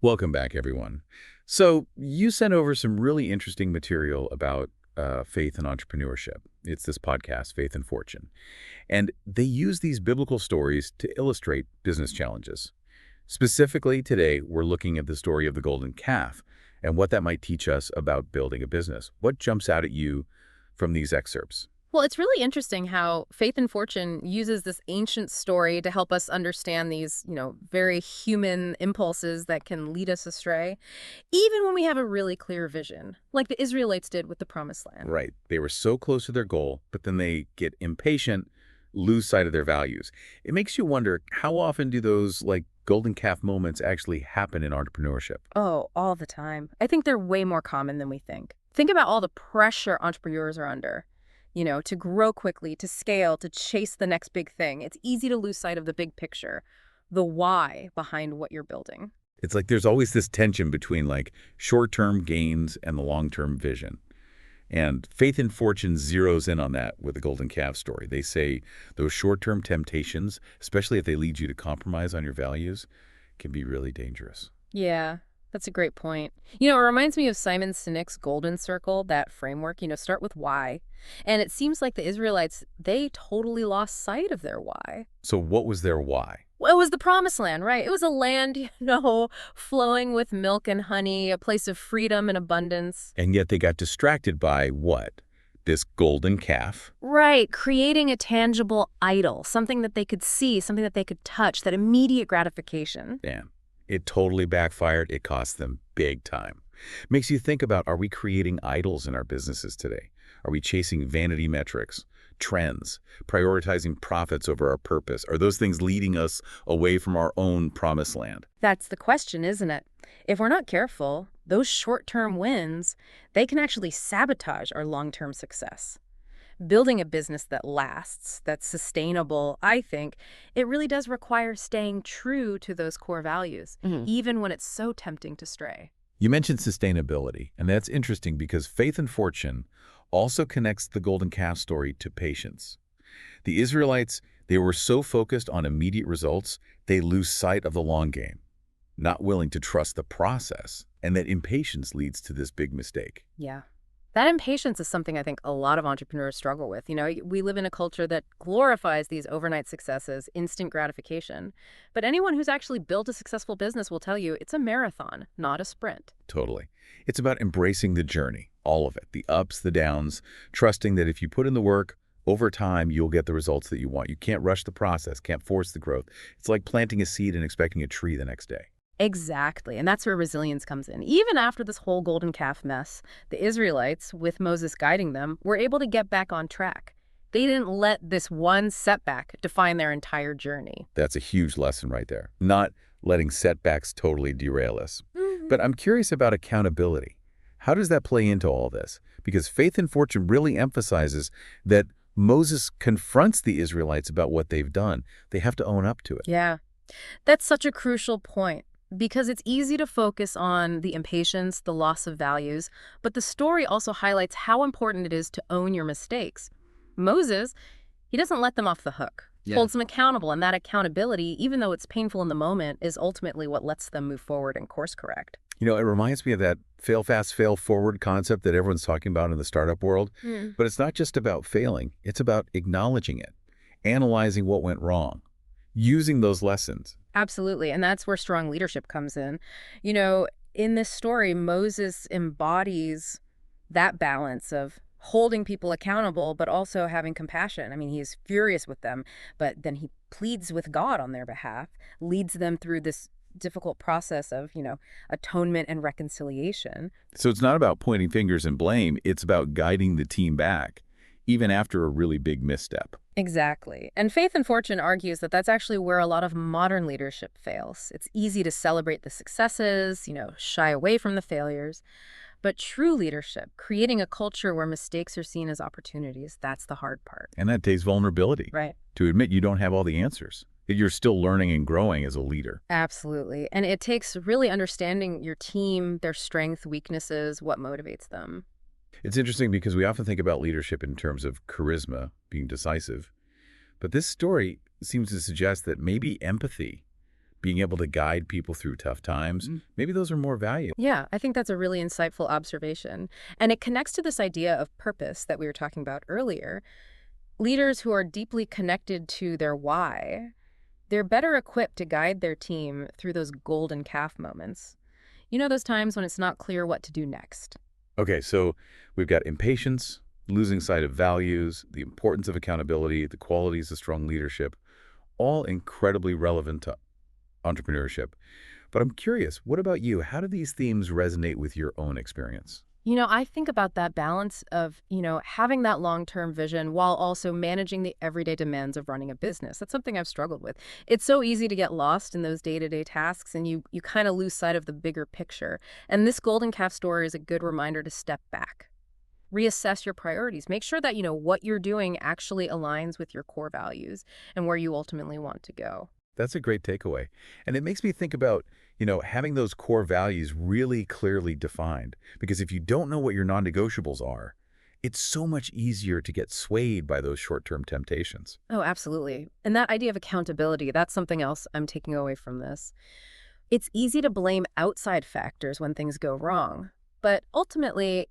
Welcome back, everyone. So you sent over some really interesting material about faith and entrepreneurship. It's this podcast, Faith and Fortune. And they use these biblical stories to illustrate business challenges. Specifically, today, we're looking at the story of the golden calf and what that might teach us about building a business. What jumps out at you from these excerpts? Well, it's really interesting how Faith and Fortune uses this ancient story to help us understand these, very human impulses that can lead us astray, even when we have a really clear vision, like the Israelites did with the Promised Land. Right. They were so close to their goal, but then they get impatient, lose sight of their values. It makes you wonder, how often do those golden calf moments actually happen in entrepreneurship? Oh, all the time. I think they're way more common than we think. Think about all the pressure entrepreneurs are under. To grow quickly, to scale, to chase the next big thing. It's easy to lose sight of the big picture, the why behind what you're building. It's like there's always this tension between short-term gains and the long-term vision. And Faith and Fortune zeroes in on that with the golden calf story. They say those short-term temptations, especially if they lead you to compromise on your values, can be really dangerous. Yeah, that's a great point. It reminds me of Simon Sinek's Golden Circle, that framework, start with why. And it seems like the Israelites, they totally lost sight of their why. So what was their why? Well, it was the Promised Land, right? It was a land, flowing with milk and honey, a place of freedom and abundance. And yet they got distracted by what? This golden calf? Right, creating a tangible idol, something that they could see, something that they could touch, that immediate gratification. Damn. It totally backfired. It cost them big time. Makes you think about, are we creating idols in our businesses today? Are we chasing vanity metrics, trends, prioritizing profits over our purpose? Are those things leading us away from our own promised land? That's the question, isn't it? If we're not careful, those short-term wins, they can actually sabotage our long-term success. Building a business that lasts, that's sustainable, I think, it really does require staying true to those core values, even when it's so tempting to stray. You mentioned sustainability, and that's interesting because Faith and Fortune also connects the golden calf story to patience. The Israelites, they were so focused on immediate results, they lose sight of the long game, not willing to trust the process, and that impatience leads to this big mistake. Yeah. That impatience is something I think a lot of entrepreneurs struggle with. We live in a culture that glorifies these overnight successes, instant gratification. But anyone who's actually built a successful business will tell you it's a marathon, not a sprint. Totally. It's about embracing the journey, all of it, the ups, the downs, trusting that if you put in the work, over time, you'll get the results that you want. You can't rush the process, can't force the growth. It's like planting a seed and expecting a tree the next day. Exactly. And that's where resilience comes in. Even after this whole golden calf mess, the Israelites, with Moses guiding them, were able to get back on track. They didn't let this one setback define their entire journey. That's a huge lesson right there. Not letting setbacks totally derail us. But I'm curious about accountability. How does that play into all this? Because Faith and Fortune really emphasizes that Moses confronts the Israelites about what they've done. They have to own up to it. Yeah, that's such a crucial point. Because it's easy to focus on the impatience, the loss of values, but the story also highlights how important it is to own your mistakes. Moses, he doesn't let them off the hook, holds them accountable, and that accountability, even though it's painful in the moment, is ultimately what lets them move forward and course correct. It reminds me of that fail fast, fail forward concept that everyone's talking about in the startup world. But it's not just about failing. It's about acknowledging it, analyzing what went wrong, using those lessons. Absolutely. And that's where strong leadership comes in. In this story, Moses embodies that balance of holding people accountable, but also having compassion. I mean, he's furious with them, but then he pleads with God on their behalf, leads them through this difficult process of, atonement and reconciliation. So it's not about pointing fingers and blame. It's about guiding the team back, even after a really big misstep. Exactly. And Faith and Fortune argues that that's actually where a lot of modern leadership fails. It's easy to celebrate the successes, shy away from the failures. But true leadership, creating a culture where mistakes are seen as opportunities, that's the hard part. And that takes vulnerability. Right. To admit you don't have all the answers, that you're still learning and growing as a leader. Absolutely. And it takes really understanding your team, their strengths, weaknesses, what motivates them. It's interesting because we often think about leadership in terms of charisma, being decisive. But this story seems to suggest that maybe empathy, being able to guide people through tough times, maybe those are more valuable. Yeah, I think that's a really insightful observation. And it connects to this idea of purpose that we were talking about earlier. Leaders who are deeply connected to their why, they're better equipped to guide their team through those golden calf moments. You know, those times when it's not clear what to do next. Okay, so we've got impatience, losing sight of values, the importance of accountability, the qualities of strong leadership, all incredibly relevant to entrepreneurship. But I'm curious, what about you? How do these themes resonate with your own experience? You know, I think about that balance of, having that long-term vision while also managing the everyday demands of running a business. That's something I've struggled with. It's so easy to get lost in those day-to-day tasks and you kind of lose sight of the bigger picture. And this golden calf story is a good reminder to step back. Reassess your priorities. Make sure that, what you're doing actually aligns with your core values and where you ultimately want to go. That's a great takeaway. And it makes me think about, having those core values really clearly defined. Because if you don't know what your non-negotiables are, it's so much easier to get swayed by those short-term temptations. Oh, absolutely. And that idea of accountability, that's something else I'm taking away from this. It's easy to blame outside factors when things go wrong. But ultimately,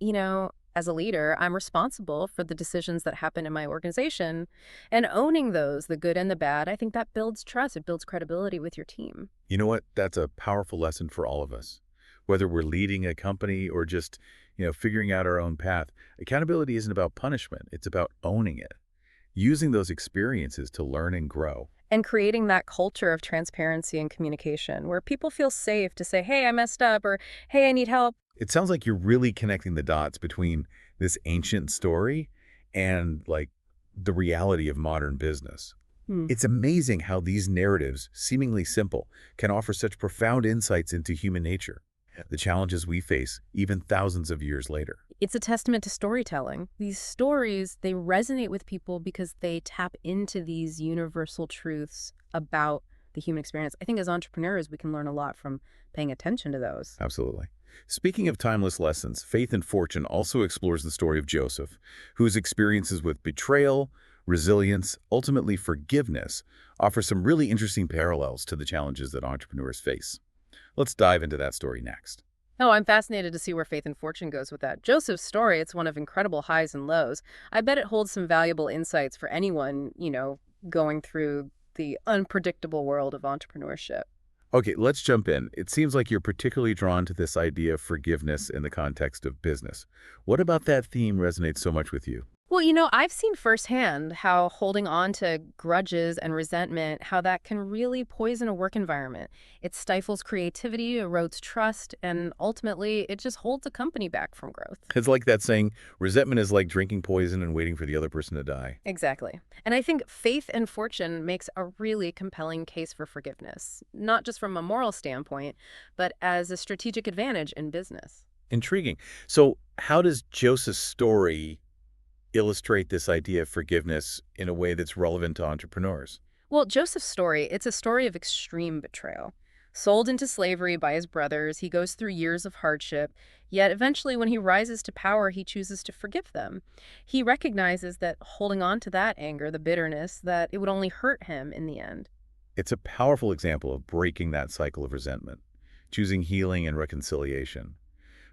as a leader, I'm responsible for the decisions that happen in my organization. And owning those, the good and the bad, I think that builds trust. It builds credibility with your team. You know what? That's a powerful lesson for all of us. Whether we're leading a company or just, figuring out our own path, accountability isn't about punishment. It's about owning it, using those experiences to learn and grow. And creating that culture of transparency and communication where people feel safe to say, hey, I messed up, or hey, I need help. It sounds like you're really connecting the dots between this ancient story and like the reality of modern business. Hmm. It's amazing how these narratives, seemingly simple, can offer such profound insights into human nature, the challenges we face even thousands of years later. It's a testament to storytelling. These stories, they resonate with people because they tap into these universal truths about the human experience. I think as entrepreneurs, we can learn a lot from paying attention to those. Absolutely. Speaking of timeless lessons, Faith and Fortune also explores the story of Joseph, whose experiences with betrayal, resilience, ultimately forgiveness, offer some really interesting parallels to the challenges that entrepreneurs face. Let's dive into that story next. Oh, I'm fascinated to see where Faith and Fortune goes with that. Joseph's story, it's one of incredible highs and lows. I bet it holds some valuable insights for anyone, going through the unpredictable world of entrepreneurship. Okay, let's jump in. It seems like you're particularly drawn to this idea of forgiveness in the context of business. What about that theme resonates so much with you? Well, I've seen firsthand how holding on to grudges and resentment, how that can really poison a work environment. It stifles creativity, erodes trust, and ultimately it just holds a company back from growth. It's like that saying, resentment is like drinking poison and waiting for the other person to die. Exactly. And I think Faith and Fortune makes a really compelling case for forgiveness, not just from a moral standpoint, but as a strategic advantage in business. Intriguing. So how does Joseph's story illustrate this idea of forgiveness in a way that's relevant to entrepreneurs? Well, Joseph's story, it's a story of extreme betrayal. Sold into slavery by his brothers, he goes through years of hardship, yet eventually when he rises to power, he chooses to forgive them. He recognizes that holding on to that anger, the bitterness, that it would only hurt him in the end. It's a powerful example of breaking that cycle of resentment, choosing healing and reconciliation.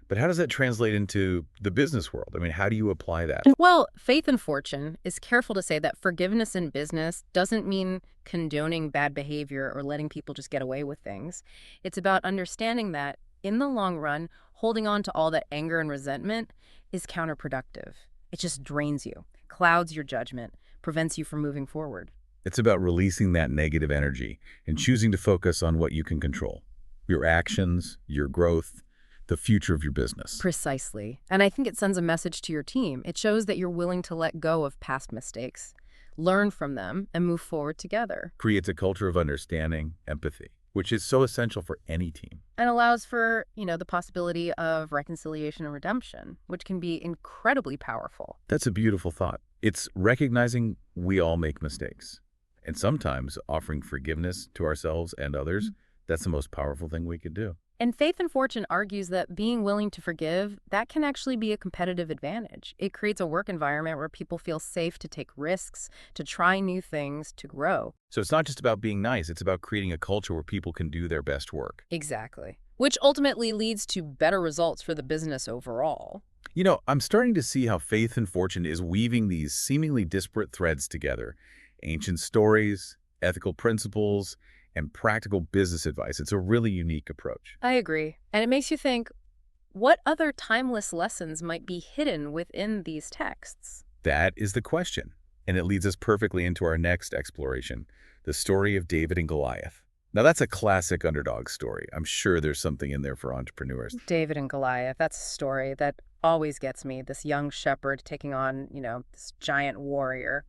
But how does that translate into the business world? I mean, how do you apply that? Well, Faith and Fortune is careful to say that forgiveness in business doesn't mean condoning bad behavior or letting people just get away with things. It's about understanding that, in the long run, holding on to all that anger and resentment is counterproductive. It just drains you, clouds your judgment, prevents you from moving forward. It's about releasing that negative energy and choosing to focus on what you can control, your actions, your growth, the future of your business. Precisely. And I think it sends a message to your team. It shows that you're willing to let go of past mistakes, learn from them, and move forward together. Creates a culture of understanding, empathy, which is so essential for any team. And allows for, the possibility of reconciliation and redemption, which can be incredibly powerful. That's a beautiful thought. It's recognizing we all make mistakes. And sometimes offering forgiveness to ourselves and others, that's the most powerful thing we could do. And Faith and Fortune argues that being willing to forgive, that can actually be a competitive advantage. It creates a work environment where people feel safe to take risks, to try new things, to grow. So it's not just about being nice, it's about creating a culture where people can do their best work. Exactly. Which ultimately leads to better results for the business overall. I'm starting to see how faith and fortune is weaving these seemingly disparate threads together. Ancient stories, ethical principles, and practical business advice. It's a really unique approach. I agree. And it makes you think, what other timeless lessons might be hidden within these texts? That is the question. And it leads us perfectly into our next exploration, the story of David and Goliath. Now, that's a classic underdog story. I'm sure there's something in there for entrepreneurs. David and Goliath, that's a story that always gets me. This young shepherd taking on, this giant warrior.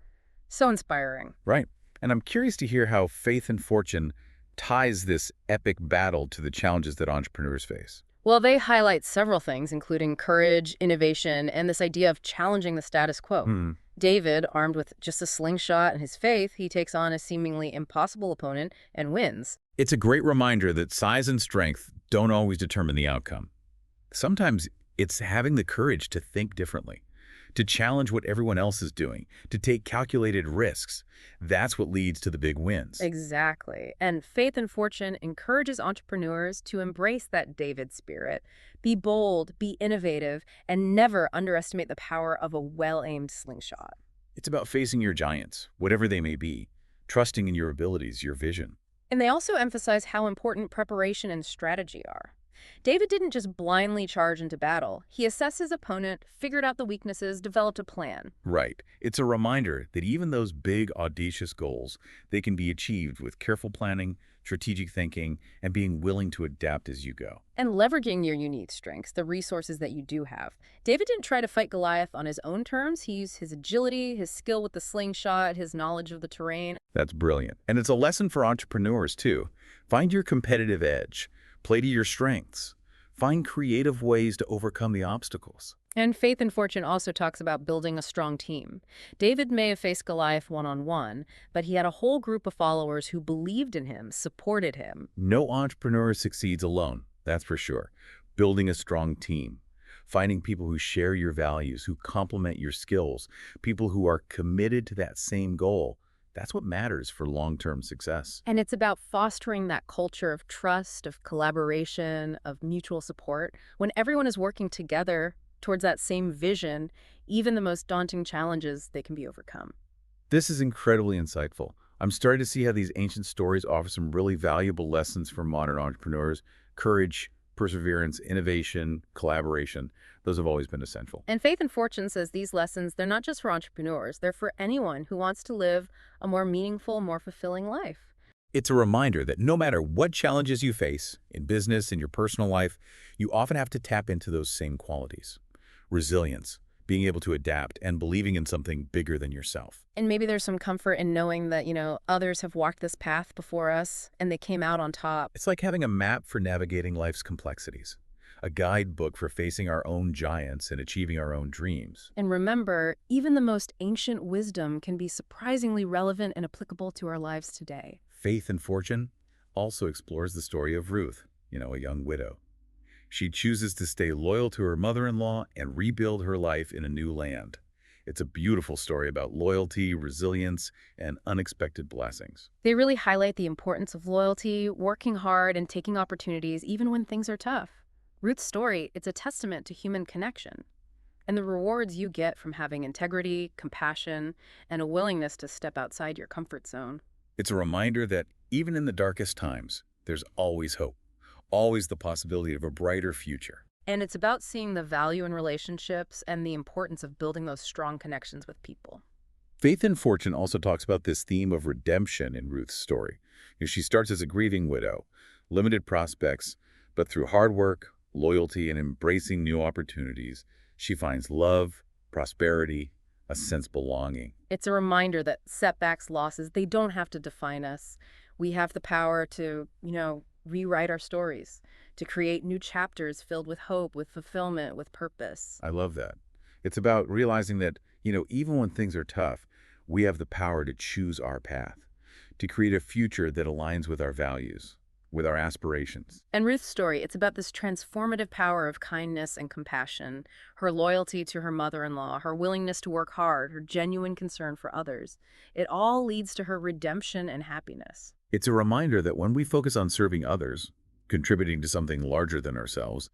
So inspiring. Right. And I'm curious to hear how faith and fortune ties this epic battle to the challenges that entrepreneurs face. Well, they highlight several things, including courage, innovation, and this idea of challenging the status quo. Hmm. David, armed with just a slingshot and his faith, he takes on a seemingly impossible opponent and wins. It's a great reminder that size and strength don't always determine the outcome. Sometimes it's having the courage to think differently, to challenge what everyone else is doing, to take calculated risks. That's what leads to the big wins. Exactly. And Faith and Fortune encourages entrepreneurs to embrace that David spirit. Be bold, be innovative, and never underestimate the power of a well-aimed slingshot. It's about facing your giants, whatever they may be, trusting in your abilities, your vision. And they also emphasize how important preparation and strategy are. David didn't just blindly charge into battle. He assessed his opponent, figured out the weaknesses, developed a plan. Right. It's a reminder that even those big, audacious goals, they can be achieved with careful planning, strategic thinking, and being willing to adapt as you go. And leveraging your unique strengths, the resources that you do have. David didn't try to fight Goliath on his own terms. He used his agility, his skill with the slingshot, his knowledge of the terrain. That's brilliant. And it's a lesson for entrepreneurs, too. Find your competitive edge. Play to your strengths. Find creative ways to overcome the obstacles. And Faith and Fortune also talks about building a strong team. David may have faced Goliath one-on-one, but he had a whole group of followers who believed in him, supported him. No entrepreneur succeeds alone, that's for sure. Building a strong team. Finding people who share your values, who complement your skills, people who are committed to that same goal. That's what matters for long-term success. And it's about fostering that culture of trust, of collaboration, of mutual support. When everyone is working together towards that same vision, even the most daunting challenges, they can be overcome. This is incredibly insightful. I'm starting to see how these ancient stories offer some really valuable lessons for modern entrepreneurs. Courage, perseverance, innovation, collaboration. Those have always been essential. And Faith and Fortune says these lessons, they're not just for entrepreneurs, they're for anyone who wants to live a more meaningful, more fulfilling life. It's a reminder that no matter what challenges you face in business, in your personal life, you often have to tap into those same qualities. Resilience, being able to adapt, and believing in something bigger than yourself. And maybe there's some comfort in knowing that, others have walked this path before us and they came out on top. It's like having a map for navigating life's complexities, a guidebook for facing our own giants and achieving our own dreams. And remember, even the most ancient wisdom can be surprisingly relevant and applicable to our lives today. Faith and Fortune also explores the story of Ruth, a young widow. She chooses to stay loyal to her mother-in-law and rebuild her life in a new land. It's a beautiful story about loyalty, resilience, and unexpected blessings. They really highlight the importance of loyalty, working hard, and taking opportunities even when things are tough. Ruth's story, it's a testament to human connection and the rewards you get from having integrity, compassion, and a willingness to step outside your comfort zone. It's a reminder that even in the darkest times, there's always hope, always the possibility of a brighter future. And it's about seeing the value in relationships and the importance of building those strong connections with people. Faith and Fortune also talks about this theme of redemption in Ruth's story. She starts as a grieving widow, limited prospects, but through hard work, loyalty, and embracing new opportunities, she finds love, prosperity, a sense of belonging. It's a reminder that setbacks, losses, they don't have to define us. We have the power to, rewrite our stories, to create new chapters filled with hope, with fulfillment, with purpose. I love that. It's about realizing that, even when things are tough, we have the power to choose our path, to create a future that aligns with our values. with our aspirations. And Ruth's story, it's about this transformative power of kindness and compassion, her loyalty to her mother-in-law, her willingness to work hard, her genuine concern for others. It all leads to her redemption and happiness. It's a reminder that when we focus on serving others, contributing to something larger than ourselves,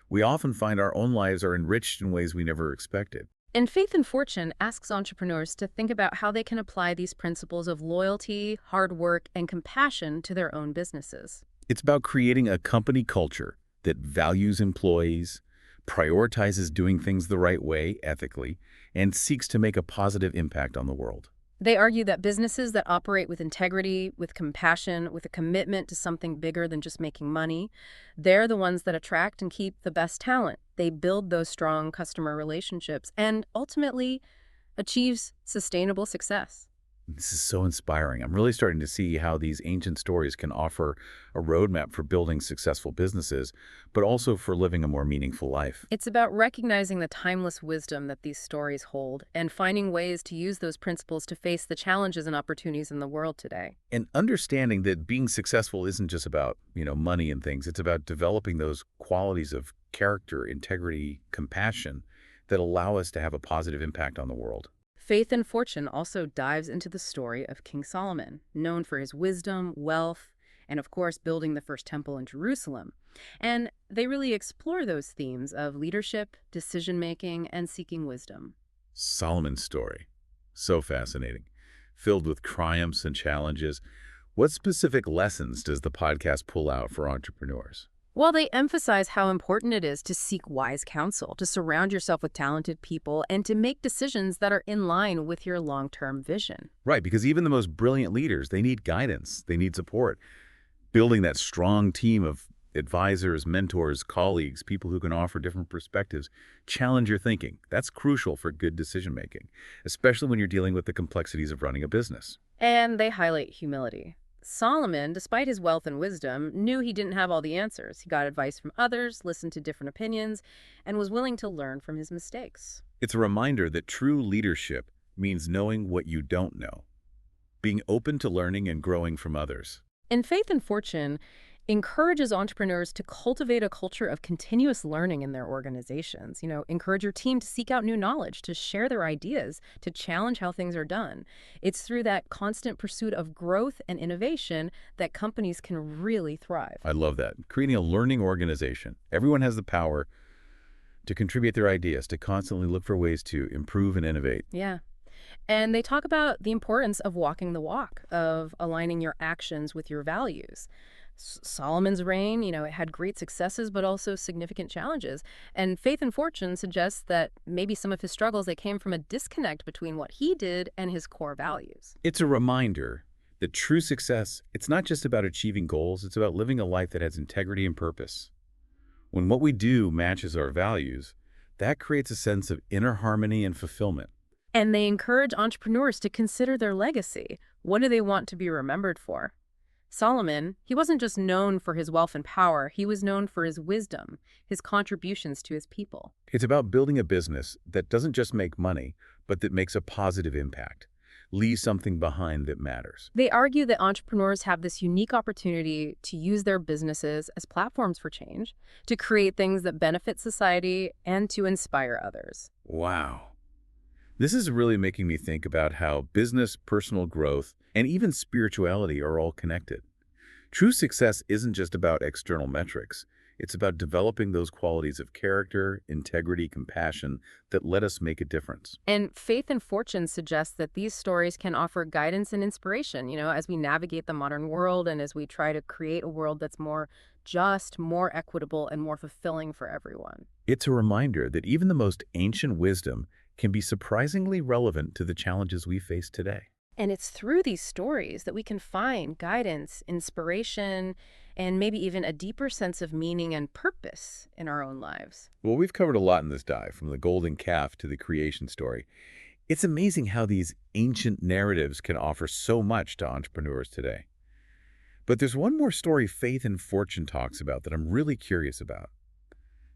we often find our own lives are enriched in ways we never expected. And Faith and Fortune asks entrepreneurs to think about how they can apply these principles of loyalty, hard work, and compassion to their own businesses. It's about creating a company culture that values employees, prioritizes doing things the right way ethically, and seeks to make a positive impact on the world. They argue that businesses that operate with integrity, with compassion, with a commitment to something bigger than just making money, they're the ones that attract and keep the best talent. They build those strong customer relationships and ultimately achieves sustainable success. This is so inspiring. I'm really starting to see how these ancient stories can offer a roadmap for building successful businesses, but also for living a more meaningful life. It's about recognizing the timeless wisdom that these stories hold and finding ways to use those principles to face the challenges and opportunities in the world today. And understanding that being successful isn't just about, money and things. It's about developing those qualities of character, integrity, compassion that allow us to have a positive impact on the world. Faith and Fortune also dives into the story of King Solomon, known for his wisdom, wealth, and of course building the first temple in Jerusalem. And they really explore those themes of leadership, decision-making, and seeking wisdom. Solomon's story. So fascinating. Filled with triumphs and challenges. What specific lessons does the podcast pull out for entrepreneurs? While they emphasize how important it is to seek wise counsel, to surround yourself with talented people, and to make decisions that are in line with your long-term vision. Right, because even the most brilliant leaders, they need guidance, they need support. Building that strong team of advisors, mentors, colleagues, people who can offer different perspectives, challenge your thinking. That's crucial for good decision-making, especially when you're dealing with the complexities of running a business. And they highlight humility. Solomon, despite his wealth and wisdom, knew he didn't have all the answers. He got advice from others, listened to different opinions, and was willing to learn from his mistakes. It's a reminder that true leadership means knowing what you don't know, being open to learning and growing from others. And Faith and Fortune encourages entrepreneurs to cultivate a culture of continuous learning in their organizations. Encourage your team to seek out new knowledge, to share their ideas, to challenge how things are done. It's through that constant pursuit of growth and innovation that companies can really thrive. I love that. Creating a learning organization. Everyone has the power to contribute their ideas, to constantly look for ways to improve and innovate. Yeah. And they talk about the importance of walking the walk, of aligning your actions with your values. Solomon's reign, it had great successes, but also significant challenges. And Faith and Fortune suggests that maybe some of his struggles, they came from a disconnect between what he did and his core values. It's a reminder that true success, it's not just about achieving goals, it's about living a life that has integrity and purpose. When what we do matches our values, that creates a sense of inner harmony and fulfillment. And they encourage entrepreneurs to consider their legacy. What do they want to be remembered for? Solomon, he wasn't just known for his wealth and power, he was known for his wisdom, his contributions to his people. It's about building a business that doesn't just make money, but that makes a positive impact, leaves something behind that matters. They argue that entrepreneurs have this unique opportunity to use their businesses as platforms for change, to create things that benefit society, and to inspire others. Wow. This is really making me think about how business, personal growth, and even spirituality are all connected. True success isn't just about external metrics. It's about developing those qualities of character, integrity, compassion that let us make a difference. And Faith and Fortune suggests that these stories can offer guidance and inspiration, as we navigate the modern world and as we try to create a world that's more just, more equitable, and more fulfilling for everyone. It's a reminder that even the most ancient wisdom can be surprisingly relevant to the challenges we face today. And it's through these stories that we can find guidance, inspiration, and maybe even a deeper sense of meaning and purpose in our own lives. Well, we've covered a lot in this dive, from the golden calf to the creation story. It's amazing how these ancient narratives can offer so much to entrepreneurs today. But there's one more story Faith and Fortune talks about that I'm really curious about.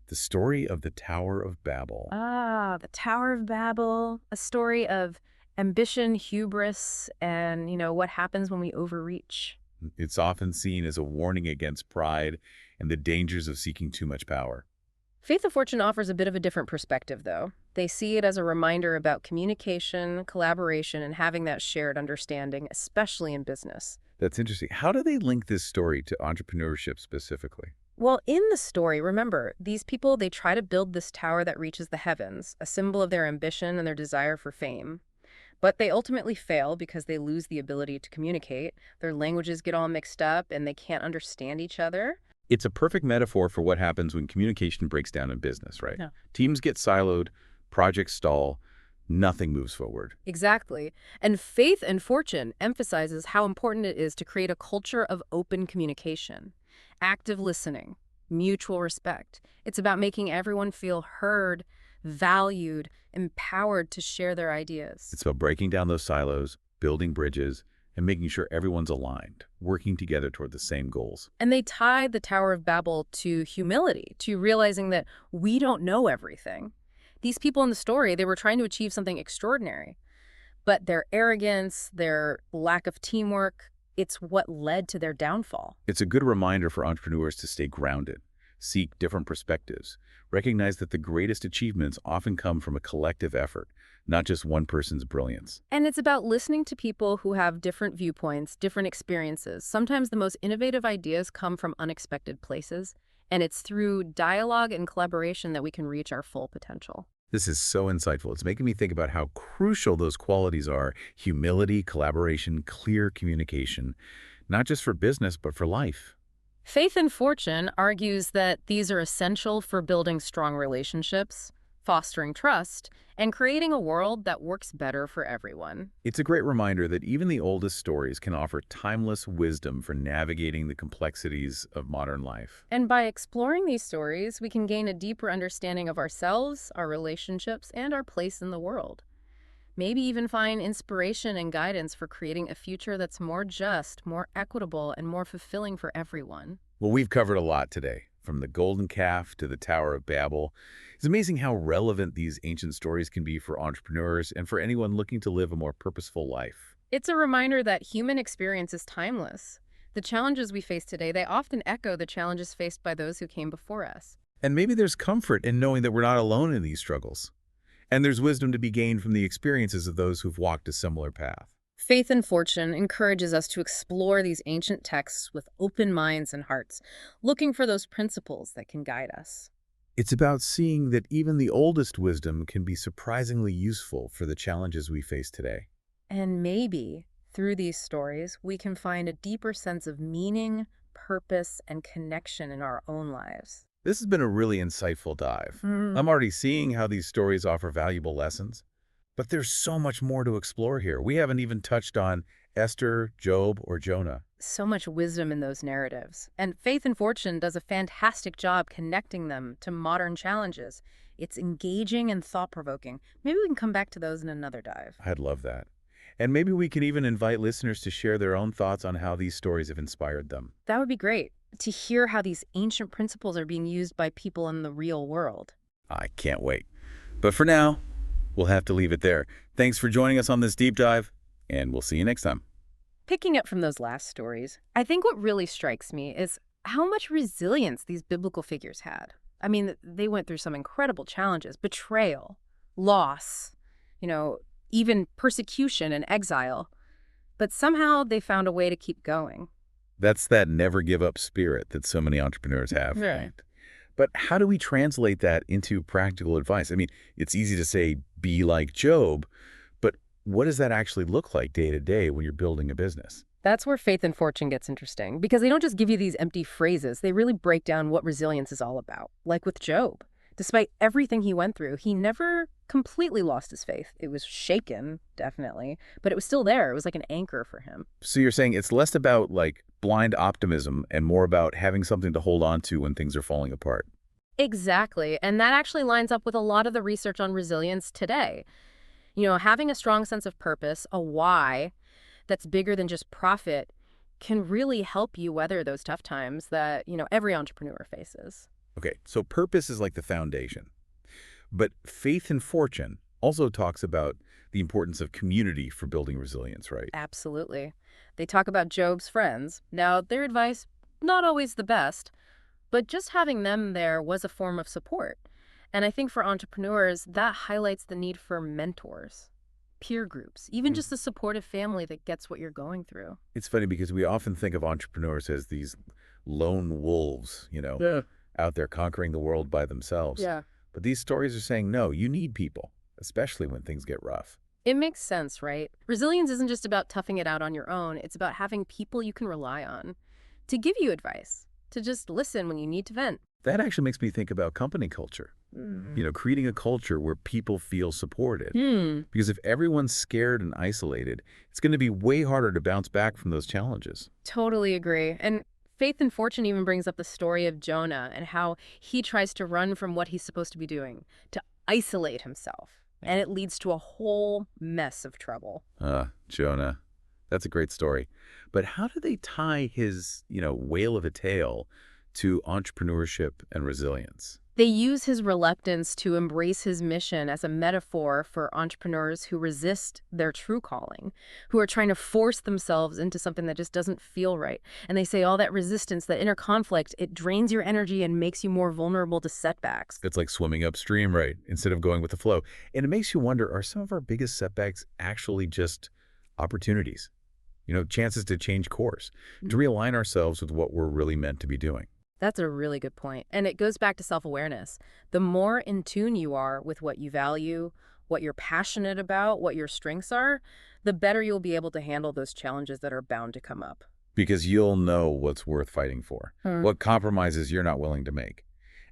The story of the Tower of Babel. Ah, the Tower of Babel, a story of ambition, hubris, and, what happens when we overreach. It's often seen as a warning against pride and the dangers of seeking too much power. Faith of Fortune offers a bit of a different perspective, though. They see it as a reminder about communication, collaboration, and having that shared understanding, especially in business. That's interesting. How do they link this story to entrepreneurship specifically? Well, in the story, remember, these people, they try to build this tower that reaches the heavens, a symbol of their ambition and their desire for fame. But they ultimately fail because they lose the ability to communicate. Their languages get all mixed up and they can't understand each other. It's a perfect metaphor for what happens when communication breaks down in business, right? Yeah. Teams get siloed, projects stall, nothing moves forward. Exactly. And Faith and Fortune emphasizes how important it is to create a culture of open communication, active listening, mutual respect. It's about making everyone feel heard, valued, empowered to share their ideas. It's about breaking down those silos, building bridges, and making sure everyone's aligned, working together toward the same goals. And they tied the Tower of Babel to humility, to realizing that we don't know everything. These people in the story, they were trying to achieve something extraordinary, but their arrogance, their lack of teamwork, it's what led to their downfall. It's a good reminder for entrepreneurs to stay grounded, seek different perspectives, recognize that the greatest achievements often come from a collective effort, not just one person's brilliance. And it's about listening to people who have different viewpoints, different experiences. Sometimes the most innovative ideas come from unexpected places, and it's through dialogue and collaboration that we can reach our full potential. This is so insightful. It's making me think about how crucial those qualities are: humility, collaboration, clear communication, not just for business, but for life. Faith and Fortune argues that these are essential for building strong relationships, fostering trust, and creating a world that works better for everyone. It's a great reminder that even the oldest stories can offer timeless wisdom for navigating the complexities of modern life. And by exploring these stories, we can gain a deeper understanding of ourselves, our relationships, and our place in the world. Maybe even find inspiration and guidance for creating a future that's more just, more equitable, and more fulfilling for everyone. Well, we've covered a lot today, from the golden calf to the Tower of Babel. It's amazing how relevant these ancient stories can be for entrepreneurs and for anyone looking to live a more purposeful life. It's a reminder that human experience is timeless. The challenges we face today, they often echo the challenges faced by those who came before us. And maybe there's comfort in knowing that we're not alone in these struggles. And there's wisdom to be gained from the experiences of those who've walked a similar path. Faith and Fortune encourages us to explore these ancient texts with open minds and hearts, looking for those principles that can guide us. It's about seeing that even the oldest wisdom can be surprisingly useful for the challenges we face today. And maybe, through these stories, we can find a deeper sense of meaning, purpose, and connection in our own lives. This has been a really insightful dive. I'm already seeing how these stories offer valuable lessons, but there's so much more to explore here. We haven't even touched on Esther, Job, or Jonah. So much wisdom in those narratives. And Faith and Fortune does a fantastic job connecting them to modern challenges. It's engaging and thought-provoking. Maybe we can come back to those in another dive. I'd love that. And maybe we can even invite listeners to share their own thoughts on how these stories have inspired them. That would be great, to hear how these ancient principles are being used by people in the real world. I can't wait. But for now, we'll have to leave it there. Thanks for joining us on this deep dive, and we'll see you next time. Picking up from those last stories, I think what really strikes me is how much resilience these biblical figures had. I mean, they went through some incredible challenges: betrayal, loss, even persecution and exile. But somehow they found a way to keep going. That's that never give up spirit that so many entrepreneurs have. Right. But how do we translate that into practical advice? I mean, it's easy to say, be like Job, but what does that actually look like day to day when you're building a business? That's where Faith and Fortune gets interesting, because they don't just give you these empty phrases. They really break down what resilience is all about. Like with Job. Despite everything he went through, he never completely lost his faith. It was shaken, definitely, but it was still there. It was like an anchor for him. So you're saying it's less about like blind optimism and more about having something to hold on to when things are falling apart. Exactly. And that actually lines up with a lot of the research on resilience today. Having a strong sense of purpose, a why that's bigger than just profit, can really help you weather those tough times that, every entrepreneur faces. Okay, so purpose is like the foundation. But Faith and Fortune also talks about the importance of community for building resilience, right? Absolutely. They talk about Job's friends. Now, their advice, not always the best, but just having them there was a form of support. And I think for entrepreneurs, that highlights the need for mentors, peer groups, even Mm. just a supportive family that gets what you're going through. It's funny because we often think of entrepreneurs as these lone wolves, Yeah. out there conquering the world by themselves. Yeah. But these stories are saying, no, you need people, especially when things get rough. It makes sense, right? Resilience isn't just about toughing it out on your own. It's about having people you can rely on to give you advice, to just listen when you need to vent. That actually makes me think about company culture, creating a culture where people feel supported. Hmm. Because if everyone's scared and isolated, it's going to be way harder to bounce back from those challenges. Totally agree. And Faith and Fortune even brings up the story of Jonah and how he tries to run from what he's supposed to be doing, to isolate himself. And it leads to a whole mess of trouble. Jonah, that's a great story. But how do they tie his, whale of a tale to entrepreneurship and resilience? They use his reluctance to embrace his mission as a metaphor for entrepreneurs who resist their true calling, who are trying to force themselves into something that just doesn't feel right. And they say all that resistance, that inner conflict, it drains your energy and makes you more vulnerable to setbacks. It's like swimming upstream, right, instead of going with the flow. And it makes you wonder, are some of our biggest setbacks actually just opportunities? Chances to change course, to realign ourselves with what we're really meant to be doing. That's a really good point. And it goes back to self-awareness. The more in tune you are with what you value, what you're passionate about, what your strengths are, the better you'll be able to handle those challenges that are bound to come up. Because you'll know what's worth fighting for, what compromises you're not willing to make,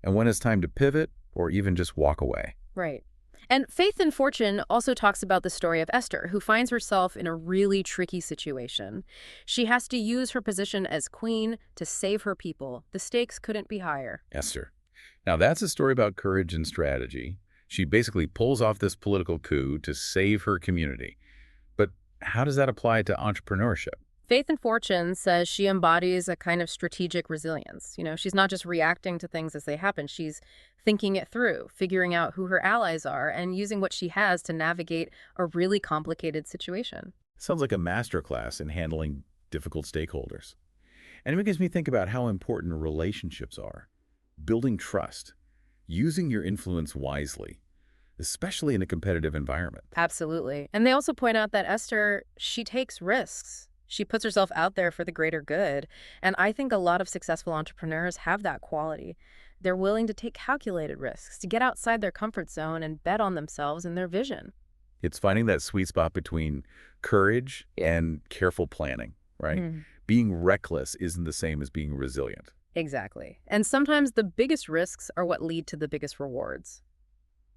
and when it's time to pivot or even just walk away. Right. And Faith and Fortune also talks about the story of Esther, who finds herself in a really tricky situation. She has to use her position as queen to save her people. The stakes couldn't be higher. Esther. Now, that's a story about courage and strategy. She basically pulls off this political coup to save her community. But how does that apply to entrepreneurship? Faith and Fortune says she embodies a kind of strategic resilience. She's not just reacting to things as they happen. She's thinking it through, figuring out who her allies are, and using what she has to navigate a really complicated situation. Sounds like a masterclass in handling difficult stakeholders. And it makes me think about how important relationships are. Building trust, using your influence wisely, especially in a competitive environment. Absolutely. And they also point out that Esther, she takes risks. She puts herself out there for the greater good. And I think a lot of successful entrepreneurs have that quality. They're willing to take calculated risks, to get outside their comfort zone and bet on themselves and their vision. It's finding that sweet spot between courage and careful planning, right? Being reckless isn't the same as being resilient. Exactly. And sometimes the biggest risks are what lead to the biggest rewards.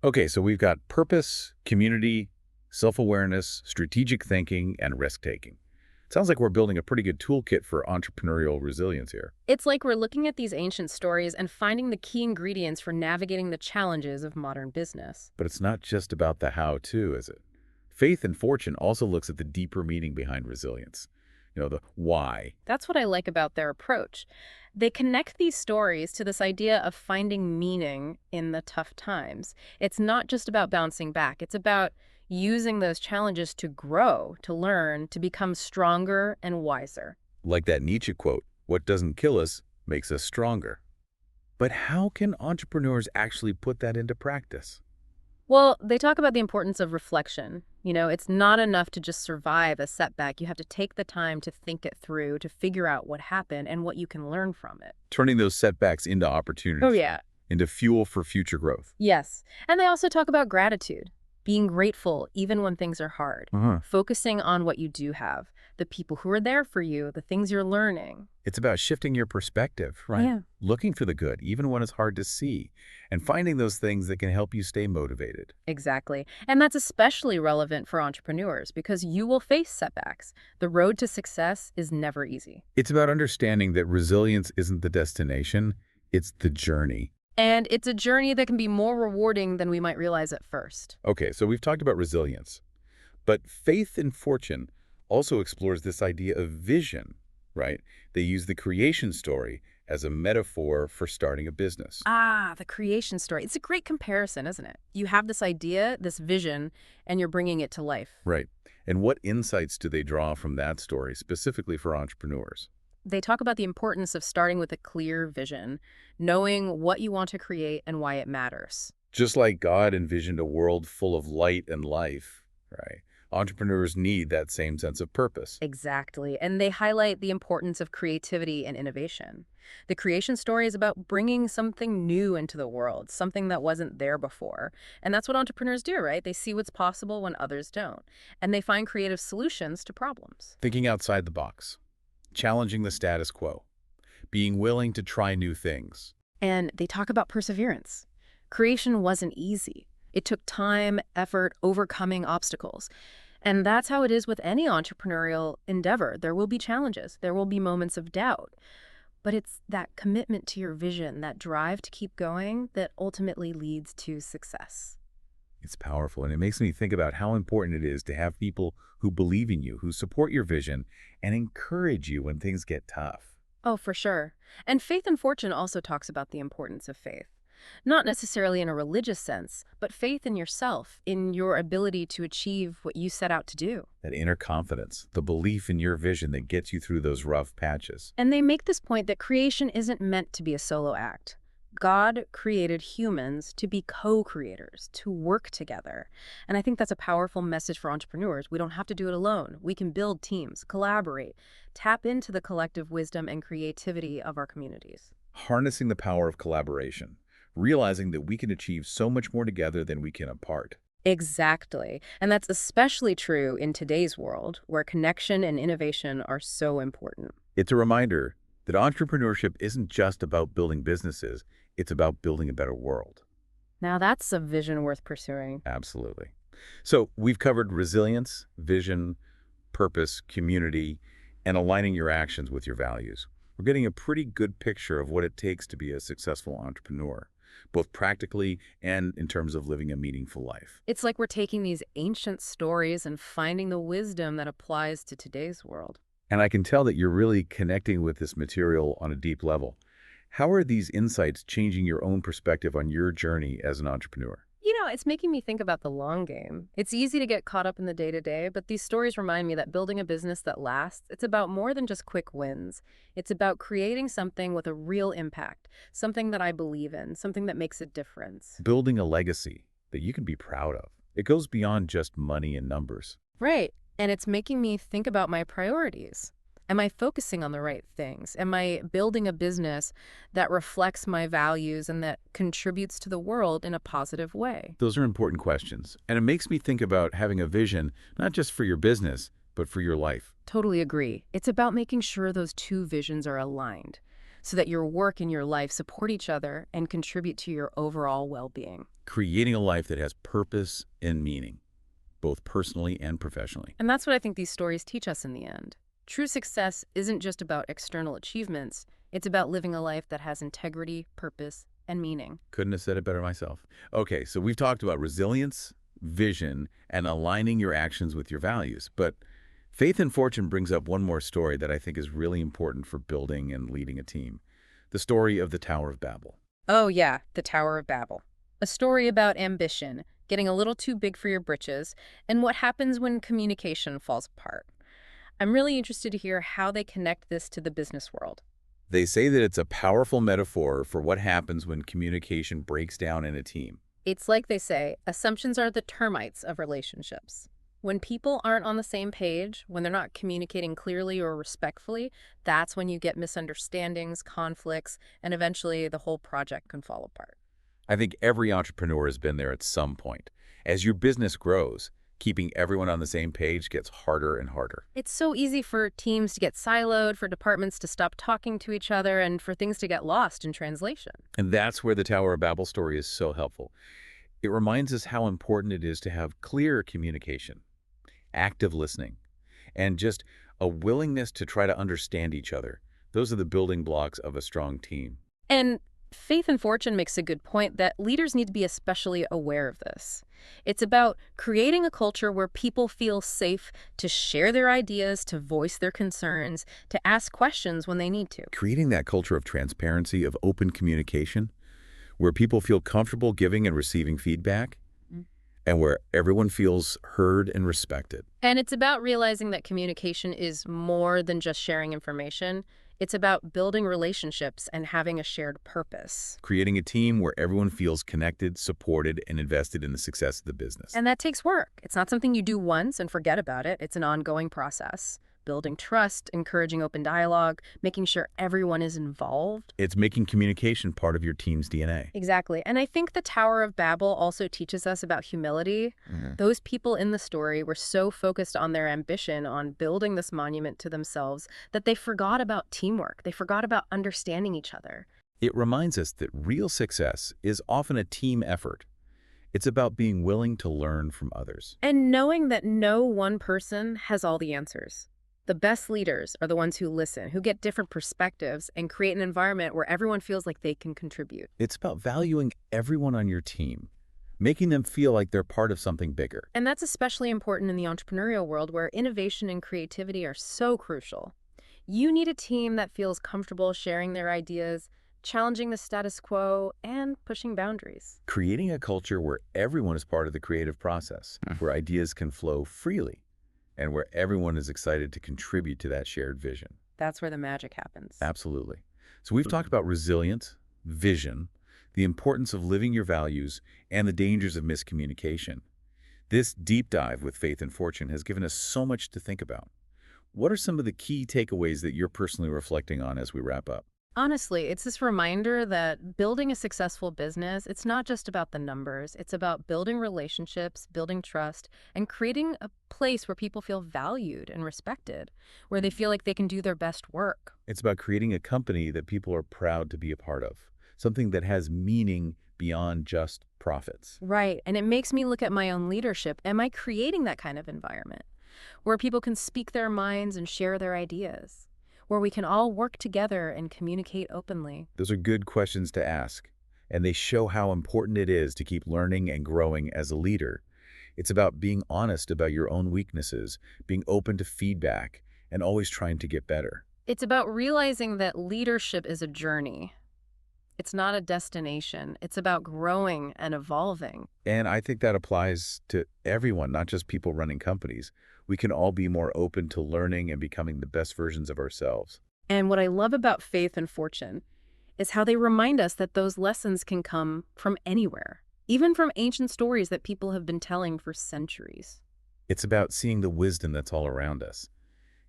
Okay, so we've got purpose, community, self-awareness, strategic thinking, and risk-taking. Sounds like we're building a pretty good toolkit for entrepreneurial resilience here. It's like we're looking at these ancient stories and finding the key ingredients for navigating the challenges of modern business. But it's not just about the how-to, is it? Faith and Fortune also looks at the deeper meaning behind resilience. The why. That's what I like about their approach. They connect these stories to this idea of finding meaning in the tough times. It's not just about bouncing back. It's about using those challenges to grow, to learn, to become stronger and wiser. Like that Nietzsche quote, what doesn't kill us makes us stronger. But how can entrepreneurs actually put that into practice? Well, they talk about the importance of reflection. It's not enough to just survive a setback. You have to take the time to think it through, to figure out what happened and what you can learn from it. Turning those setbacks into opportunities. Oh, yeah. Into fuel for future growth. Yes. And they also talk about gratitude, being grateful even when things are hard, focusing on what you do have, the people who are there for you, the things you're learning. It's about shifting your perspective, right? Yeah. Looking for the good, even when it's hard to see, and finding those things that can help you stay motivated. Exactly. And that's especially relevant for entrepreneurs because you will face setbacks. The road to success is never easy. It's about understanding that resilience isn't the destination, it's the journey. And it's a journey that can be more rewarding than we might realize at first. Okay, so we've talked about resilience, but Faith and Fortune also explores this idea of vision, right? They use the creation story as a metaphor for starting a business. Ah, the creation story. It's a great comparison, isn't it? You have this idea, this vision, and you're bringing it to life. Right. And what insights do they draw from that story specifically for entrepreneurs? They talk about the importance of starting with a clear vision, knowing what you want to create and why it matters. Just like God envisioned a world full of light and life, right? Entrepreneurs need that same sense of purpose. Exactly. And they highlight the importance of creativity and innovation. The creation story is about bringing something new into the world, something that wasn't there before. And that's what entrepreneurs do, right? They see what's possible when others don't. And they find creative solutions to problems. Thinking outside the box, challenging the status quo, being willing to try new things. And they talk about perseverance. Creation wasn't easy. It took time, effort, overcoming obstacles. And that's how it is with any entrepreneurial endeavor. There will be challenges. There will be moments of doubt. But it's that commitment to your vision, that drive to keep going, that ultimately leads to success. It's powerful, and it makes me think about how important it is to have people who believe in you, who support your vision, and encourage you when things get tough. Oh, for sure. And Faith and Fortune also talks about the importance of faith. Not necessarily in a religious sense, but faith in yourself, in your ability to achieve what you set out to do. That inner confidence, the belief in your vision that gets you through those rough patches. And they make this point that creation isn't meant to be a solo act. God created humans to be co-creators, to work together. And I think that's a powerful message for entrepreneurs. We don't have to do it alone. We can build teams, collaborate, tap into the collective wisdom and creativity of our communities. Harnessing the power of collaboration, realizing that we can achieve so much more together than we can apart. Exactly. And that's especially true in today's world, where connection and innovation are so important. It's a reminder that entrepreneurship isn't just about building businesses, it's about building a better world. Now that's a vision worth pursuing. Absolutely. So we've covered resilience, vision, purpose, community, and aligning your actions with your values. We're getting a pretty good picture of what it takes to be a successful entrepreneur, both practically and in terms of living a meaningful life. It's like we're taking these ancient stories and finding the wisdom that applies to today's world. And I can tell that you're really connecting with this material on a deep level. How are these insights changing your own perspective on your journey as an entrepreneur? It's making me think about the long game. It's easy to get caught up in the day-to-day, but these stories remind me that building a business that lasts, it's about more than just quick wins. It's about creating something with a real impact, something that I believe in, something that makes a difference. Building a legacy that you can be proud of. It goes beyond just money and numbers. Right. And it's making me think about my priorities. Am I focusing on the right things? Am I building a business that reflects my values and that contributes to the world in a positive way? Those are important questions. And it makes me think about having a vision, not just for your business, but for your life. Totally agree. It's about making sure those two visions are aligned so that your work and your life support each other and contribute to your overall well-being. Creating a life that has purpose and meaning, both personally and professionally. And that's what I think these stories teach us in the end. True success isn't just about external achievements. It's about living a life that has integrity, purpose, and meaning. Couldn't have said it better myself. Okay, so we've talked about resilience, vision, and aligning your actions with your values. But Faith and Fortune brings up one more story that I think is really important for building and leading a team. The story of the Tower of Babel. Oh yeah, the Tower of Babel. A story about ambition, getting a little too big for your britches, and what happens when communication falls apart. I'm really interested to hear how they connect this to the business world. They say that it's a powerful metaphor for what happens when communication breaks down in a team. It's like they say, assumptions are the termites of relationships. When people aren't on the same page, when they're not communicating clearly or respectfully, that's when you get misunderstandings, conflicts, and eventually the whole project can fall apart. I think every entrepreneur has been there at some point. As your business grows, keeping everyone on the same page gets harder and harder. It's so easy for teams to get siloed, for departments to stop talking to each other, and for things to get lost in translation. And that's where the Tower of Babel story is so helpful. It reminds us how important it is to have clear communication, active listening, and just a willingness to try to understand each other. Those are the building blocks of a strong team. And Faith and Fortune makes a good point that leaders need to be especially aware of this. It's about creating a culture where people feel safe to share their ideas, to voice their concerns, to ask questions when they need to. Creating that culture of transparency, of open communication, where people feel comfortable giving and receiving feedback, and where everyone feels heard and respected. And it's about realizing that communication is more than just sharing information. It's about building relationships and having a shared purpose. Creating a team where everyone feels connected, supported, and invested in the success of the business. And that takes work. It's not something you do once and forget about it. It's an ongoing process. Building trust, encouraging open dialogue, making sure everyone is involved. It's making communication part of your team's DNA. Exactly. And I think the Tower of Babel also teaches us about humility. Those people in the story were so focused on their ambition, on building this monument to themselves, that they forgot about teamwork. They forgot about understanding each other. It reminds us that real success is often a team effort. It's about being willing to learn from others. And knowing that no one person has all the answers. The best leaders are the ones who listen, who get different perspectives and create an environment where everyone feels like they can contribute. It's about valuing everyone on your team, making them feel like they're part of something bigger. And that's especially important in the entrepreneurial world where innovation and creativity are so crucial. You need a team that feels comfortable sharing their ideas, challenging the status quo, and pushing boundaries. Creating a culture where everyone is part of the creative process, where ideas can flow freely, and where everyone is excited to contribute to that shared vision. That's where the magic happens. Absolutely. So we've talked about resilience, vision, the importance of living your values, and the dangers of miscommunication. This deep dive with Faith and Fortune has given us so much to think about. What are some of the key takeaways that you're personally reflecting on as we wrap up? Honestly, it's this reminder that building a successful business, it's not just about the numbers. It's about building relationships, building trust, and creating a place where people feel valued and respected, where they feel like they can do their best work. It's about creating a company that people are proud to be a part of, something that has meaning beyond just profits. Right. And it makes me look at my own leadership. Am I creating that kind of environment where people can speak their minds and share their ideas? Where we can all work together and communicate openly? Those are good questions to ask, and they show how important it is to keep learning and growing as a leader. It's about being honest about your own weaknesses, being open to feedback, and always trying to get better. It's about realizing that leadership is a journey. It's not a destination. It's about growing and evolving. And I think that applies to everyone, not just people running companies. We can all be more open to learning and becoming the best versions of ourselves. And what I love about Faith and Fortune is how they remind us that those lessons can come from anywhere, even from ancient stories that people have been telling for centuries. It's about seeing the wisdom that's all around us,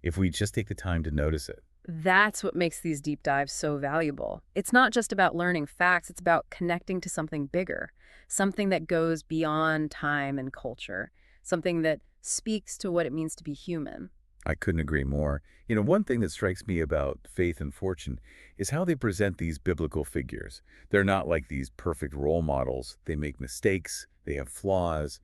if we just take the time to notice it. That's what makes these deep dives so valuable. It's not just about learning facts, it's about connecting to something bigger, something that goes beyond time and culture, something that speaks to what it means to be human. I couldn't agree more. One thing that strikes me about Faith and Fortune is how they present these biblical figures. They're not like these perfect role models. They make mistakes, they have flaws,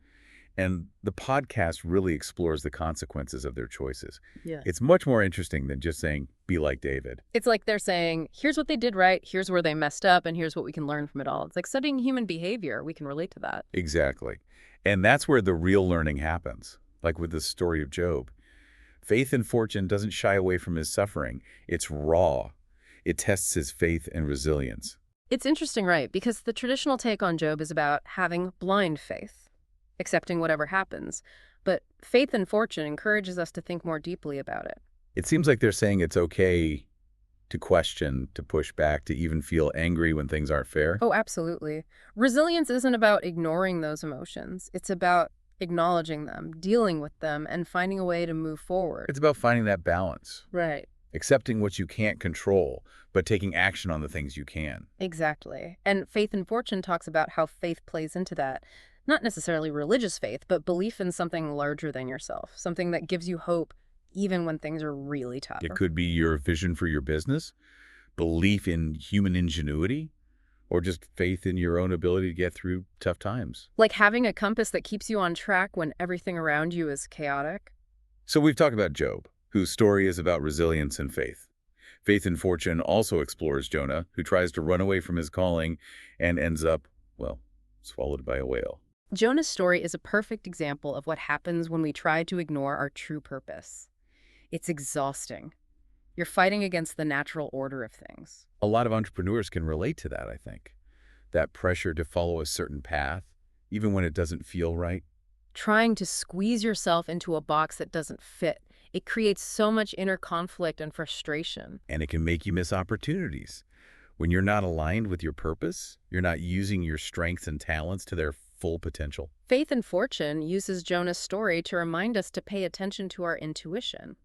and the podcast really explores the consequences of their choices. Yeah. It's much more interesting than just saying, be like David. It's like they're saying, here's what they did right, here's where they messed up, and here's what we can learn from it all. It's like studying human behavior. We can relate to that. Exactly. And that's where the real learning happens, like with the story of Job. Faith and Fortune doesn't shy away from his suffering. It's raw. It tests his faith and resilience. It's interesting, right? Because the traditional take on Job is about having blind faith, accepting whatever happens. But Faith and Fortune encourages us to think more deeply about it. It seems like they're saying it's okay to question, to push back, to even feel angry when things aren't fair. Oh, absolutely. Resilience isn't about ignoring those emotions. It's about acknowledging them, dealing with them, and finding a way to move forward. It's about finding that balance, Right. accepting what you can't control, but taking action on the things you can. Exactly. And Faith and Fortune talks about how faith plays into that. Not necessarily religious faith, but belief in something larger than yourself, something that gives you hope even when things are really tough. It could be your vision for your business, belief in human ingenuity, or just faith in your own ability to get through tough times. Like having a compass that keeps you on track when everything around you is chaotic. So we've talked about Job, whose story is about resilience and faith. Faith and Fortune also explores Jonah, who tries to run away from his calling and ends up, well, swallowed by a whale. Jonah's story is a perfect example of what happens when we try to ignore our true purpose. It's exhausting. You're fighting against the natural order of things. A lot of entrepreneurs can relate to that, I think. That pressure to follow a certain path, even when it doesn't feel right. Trying to squeeze yourself into a box that doesn't fit, it creates so much inner conflict and frustration. And it can make you miss opportunities. When you're not aligned with your purpose, you're not using your strengths and talents to their full potential. Faith and Fortune uses Jonah's story to remind us to pay attention to our intuition.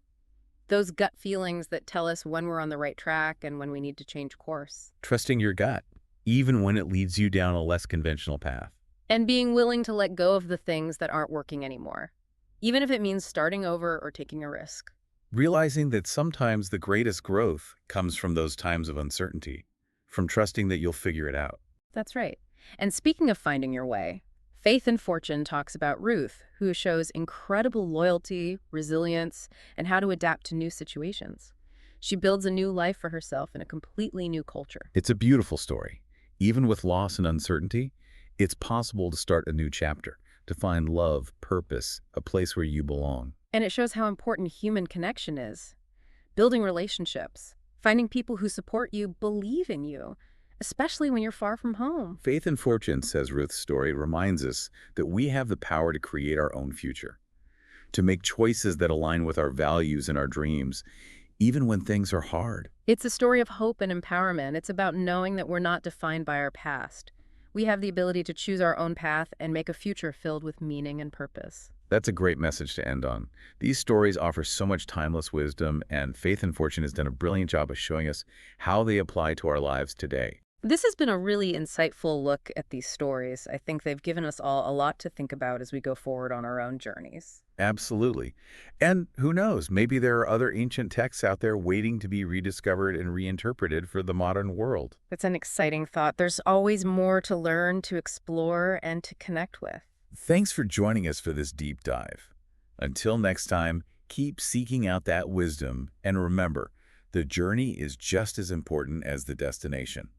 Those gut feelings that tell us when we're on the right track and when we need to change course. Trusting your gut, even when it leads you down a less conventional path. And being willing to let go of the things that aren't working anymore, even if it means starting over or taking a risk. Realizing that sometimes the greatest growth comes from those times of uncertainty, from trusting that you'll figure it out. That's right. And speaking of finding your way, Faith and Fortune talks about Ruth, who shows incredible loyalty, resilience, and how to adapt to new situations. She builds a new life for herself in a completely new culture. It's a beautiful story. Even with loss and uncertainty, it's possible to start a new chapter, to find love, purpose, a place where you belong. And it shows how important human connection is. Building relationships, finding people who support you, believe in you, especially when you're far from home. Faith and Fortune, says Ruth's story, reminds us that we have the power to create our own future, to make choices that align with our values and our dreams, even when things are hard. It's a story of hope and empowerment. It's about knowing that we're not defined by our past. We have the ability to choose our own path and make a future filled with meaning and purpose. That's a great message to end on. These stories offer so much timeless wisdom, and Faith and Fortune has done a brilliant job of showing us how they apply to our lives today. This has been a really insightful look at these stories. I think they've given us all a lot to think about as we go forward on our own journeys. Absolutely. And who knows, maybe there are other ancient texts out there waiting to be rediscovered and reinterpreted for the modern world. That's an exciting thought. There's always more to learn, to explore, and to connect with. Thanks for joining us for this deep dive. Until next time, keep seeking out that wisdom, and remember, the journey is just as important as the destination.